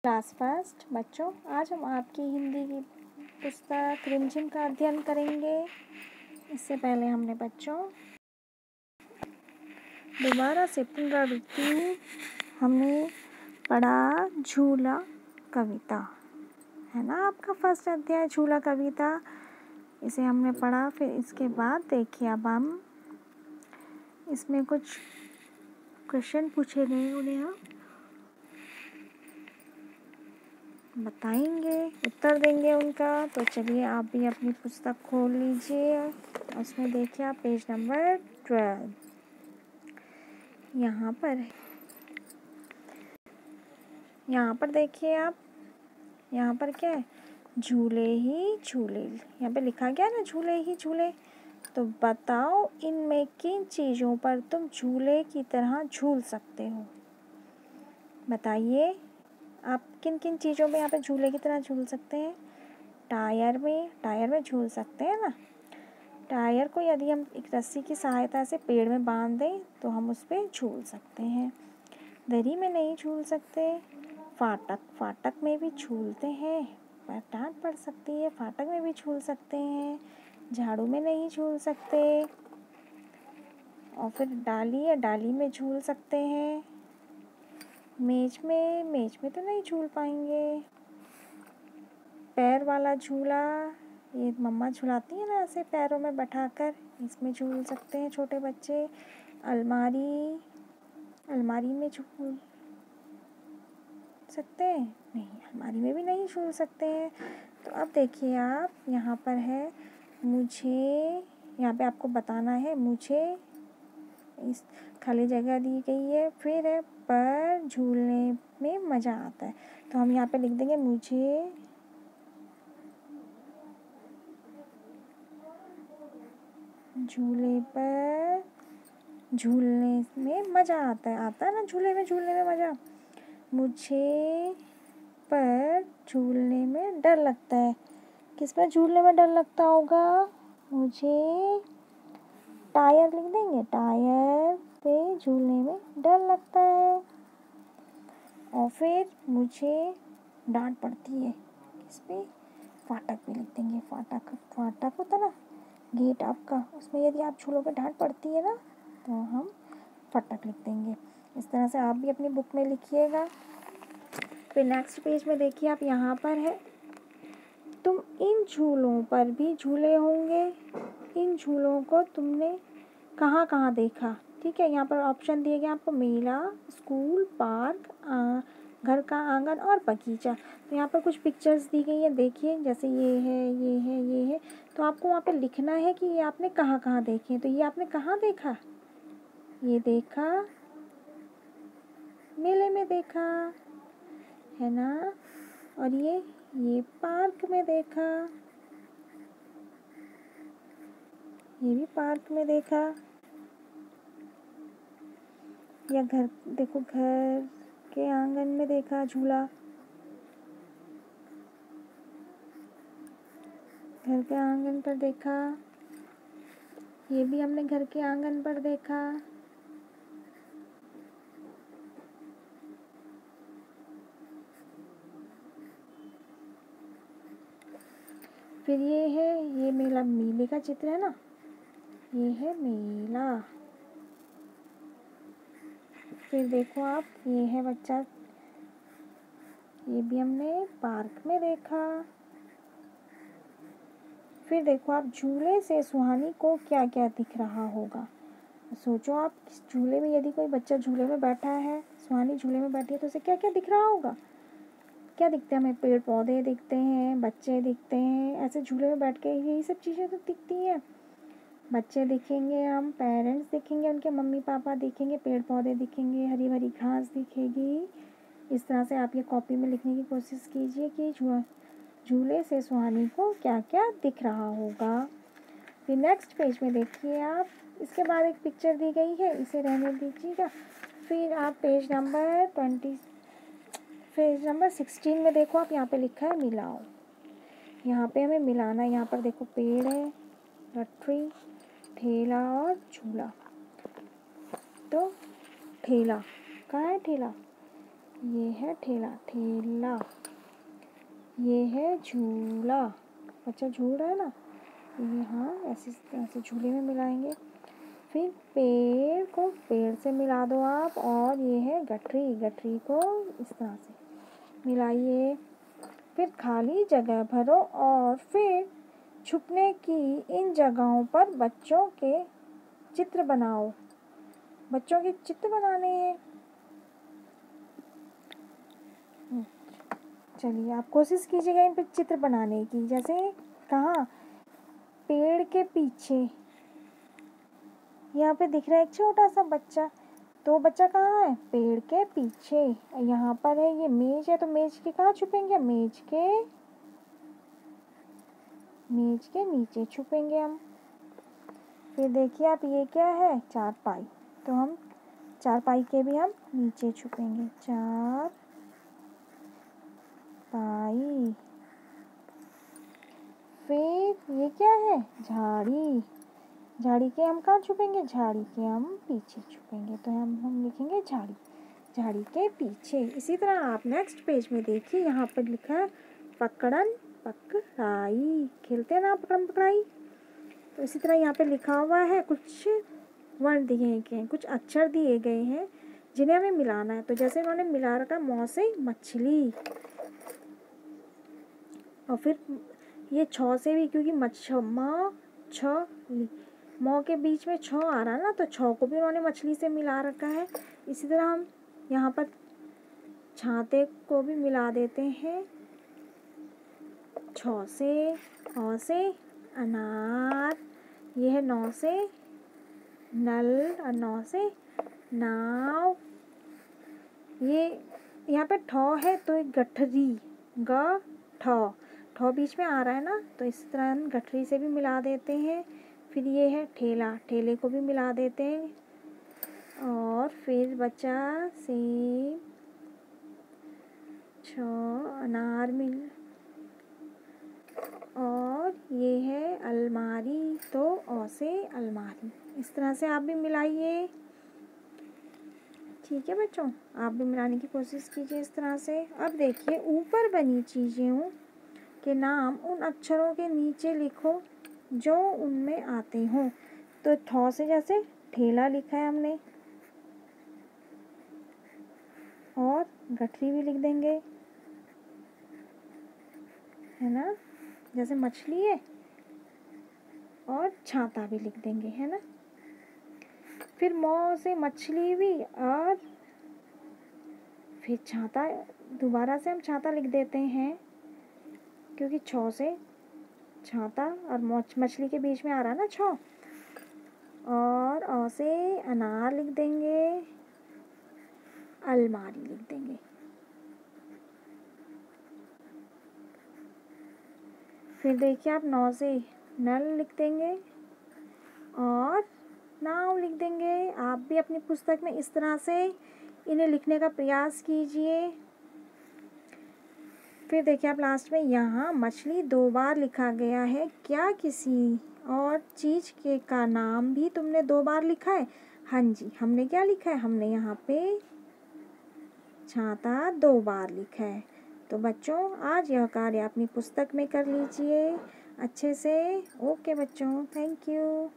Class first बच्चों, आज हम आपकी हिंदी की पुस्तक रिमझिम का अध्ययन करेंगे। इससे पहले हमने बच्चों दोबारा से पुनरावृत्ति हमने पढ़ा झूला कविता, है ना। आपका फर्स्ट अध्याय झूला कविता, इसे हमने पढ़ा। फिर इसके बाद देखिए अब हम इसमें कुछ क्वेश्चन पूछे गए, उन्हें हम बताएंगे, उत्तर देंगे उनका। तो चलिए आप भी अपनी पुस्तक खोल लीजिए, उसमें देखिए आप पेज नंबर 12 यहाँ पर देखिए आप, यहाँ पर क्या है, झूले ही झूले, यहाँ पे लिखा गया ना झूले ही झूले। तो बताओ इनमें किन चीज़ों पर तुम झूले की तरह झूल सकते हो। बताइए आप किन किन चीज़ों में यहाँ पे झूले की तरह झूल सकते हैं। टायर में झूल सकते हैं ना। टायर को यदि हम एक रस्सी की सहायता से पेड़ में बांध दें तो हम उस पर झूल सकते हैं। दरी में नहीं झूल सकते। फाटक में भी झूलते हैं पर डांट पड़ सकती है, फाटक में भी झूल सकते हैं। झाड़ू में नहीं झूल सकते। और फिर डाली में झूल सकते हैं। मेज में तो नहीं झूल पाएंगे। पैर वाला झूला, ये मम्मा झुलाती है ना ऐसे पैरों में बैठाकर, इसमें झूल सकते हैं छोटे बच्चे। अलमारी में झूल सकते हैं, नहीं अलमारी में भी नहीं झूल सकते हैं। तो अब देखिए आप, यहाँ पर है मुझे, यहाँ पे आपको बताना है मुझे, इस खाली जगह दी गई है। फिर है पर झूलने में मज़ा आता है, तो हम यहाँ पे लिख देंगे मुझे झूले पर झूलने में मज़ा आता है। आता है ना झूले में मज़ा। मुझे पर झूलने में डर लगता है। किस पर झूलने में डर लगता होगा। मुझे टायर लिख देंगे, टायर पे झूलने में डर लगता है। और फिर मुझे डांट पड़ती है, किस पे, फाटक पे लिख देंगे। फाटक होता ना गेट आपका, उसमें यदि आप झूलोगे डांट पड़ती है ना, तो हम फाटक लिख देंगे। इस तरह से आप भी अपनी बुक में लिखिएगा। फिर नेक्स्ट पेज में देखिए आप, यहाँ पर है तुम इन झूलों पर भी झूले होंगे। इन झूलों को तुमने कहाँ कहाँ देखा। ठीक है, यहाँ पर ऑप्शन दिए गए आपको, मेला, स्कूल, पार्क, घर का आंगन और बगीचा। तो यहाँ पर कुछ पिक्चर्स दी गई हैं, देखिए जैसे ये है। तो आपको वहाँ पे लिखना है कि ये आपने कहाँ कहाँ देखे हैं। तो ये आपने कहाँ देखा, ये देखा मेले में देखा, है ना। और ये पार्क में देखा, ये भी पार्क में देखा। या घर के आंगन में देखा झूला, घर के आंगन पर देखा। ये भी हमने घर के आंगन पर देखा। फिर ये मेला, मेले का चित्र है ना, ये है मेला। फिर देखो आप, ये है बच्चा, ये भी हमने पार्क में देखा। फिर देखो आप, झूले से सुहानी को क्या क्या दिख रहा होगा। सोचो आप, झूले में यदि कोई बच्चा झूले में बैठा है, सुहानी झूले में बैठी है, तो उसे क्या क्या दिख रहा होगा। क्या दिखते हैं हमें, पेड़ पौधे दिखते हैं, बच्चे दिखते हैं। ऐसे झूले में बैठ के यही सब चीज़ें तो दिखती हैं। बच्चे दिखेंगे, हम पेरेंट्स दिखेंगे, उनके मम्मी पापा दिखेंगे, पेड़ पौधे दिखेंगे, हरी भरी घास दिखेगी। इस तरह से आप ये कॉपी में लिखने की कोशिश कीजिए कि झूले से सुहानी को क्या क्या दिख रहा होगा। फिर नेक्स्ट पेज में देखिए आप, इसके बाद एक पिक्चर दी गई है, इसे रहने दीजिएगा। फिर आप पेज नंबर 16 में देखो आप, यहाँ पे लिखा है मिलाओ। यहाँ पे हमें मिलाना है। यहाँ पर देखो पेड़ है, गठरी, ठेला और झूला। तो ठेला कहाँ है, ठेला ये है ठेला, ठेला। ये है झूला, बच्चा झूल रहा है ना, ये हाँ ऐसे ऐसे झूले में मिलाएंगे। फिर पेड़ को पेड़ से मिला दो आप, और ये है गठरी, गठरी को इस तरह से मिलाइए। फिर खाली जगह भरो और फिर छुपने की इन जगहों पर बच्चों के चित्र बनाओ। बच्चों के चित्र बनाने हैं। चलिए आप कोशिश कीजिएगा इन पर चित्र बनाने की। जैसे कहाँ, पेड़ के पीछे यहाँ पे दिख रहा है एक छोटा सा बच्चा, तो बच्चा कहाँ है, पेड़ के पीछे। यहाँ पर है ये मेज है, तो मेज के कहाँ छुपेंगे, मेज के नीचे छुपेंगे हम। फिर देखिए आप, ये क्या है, चारपाई, तो हम चारपाई के भी हम नीचे छुपेंगे, चारपाई। फिर ये क्या है, झाड़ी, झाड़ी के हम कहाँ छुपेंगे, झाड़ी के हम पीछे छुपेंगे, तो हम लिखेंगे झाड़ी, झाड़ी के पीछे। इसी तरह आप नेक्स्ट पेज में देखिए, यहाँ पर लिखा है पकड़न पकड़ाई, खेलते हैं ना पकड़न पकड़ाई, तो इसी तरह यहाँ पे लिखा हुआ है, कुछ वर्ण दिए गए हैं, कुछ अक्षर दिए गए हैं जिन्हें हमें मिलाना है। तो जैसे इन्होंने मिला रखा मौ से मछली, और फिर ये छ से भी, क्योंकि मौ के बीच में छ आ रहा है ना, तो छ को भी उन्होंने मछली से मिला रखा है। इसी तरह हम यहाँ पर छाते को भी मिला देते हैं, छ से, औ से अनार, ये है नौ से नल, और नौ से नाव। ये यहाँ पे ठौ है, तो एक गठरी, ग ठौ, ठौ बीच में आ रहा है ना, तो इस तरह हम गठरी से भी मिला देते हैं। फिर ये है ठेला, ठेले को भी मिला देते हैं। और फिर बचा सेब, छ अनार मिल, और ये है अलमारी, तो औ से अलमारी। इस तरह से आप भी मिलाइए। ठीक है बच्चों, आप भी मिलाने की कोशिश कीजिए इस तरह से। अब देखिए, ऊपर बनी चीज़ों के नाम उन अक्षरों के नीचे लिखो जो उनमें आते हों। तो ठौ से जैसे ठेला लिखा है हमने, और गठरी भी लिख देंगे, है ना, जैसे मछली है, और छाता भी लिख देंगे, है ना। फिर मौ से मछली भी, और फिर छाता, दोबारा से हम छाता लिख देते हैं, क्योंकि छ से छाता और मछली के बीच में आ रहा है ना छ। और औ से अनार लिख देंगे, अलमारी लिख देंगे। फिर देखिए आप, नौ से नल लिख देंगे, और नाव लिख देंगे। आप भी अपनी पुस्तक में इस तरह से इन्हें लिखने का प्रयास कीजिए। फिर देखिए आप, लास्ट में यहाँ मछली 2 बार लिखा गया है, क्या किसी और चीज़ के का नाम भी तुमने 2 बार लिखा है। हाँ जी, हमने क्या लिखा है, हमने यहाँ पे छाता 2 बार लिखा है। तो बच्चों, आज यह कार्य अपनी पुस्तक में कर लीजिए अच्छे से। ओके बच्चों, थैंक यू।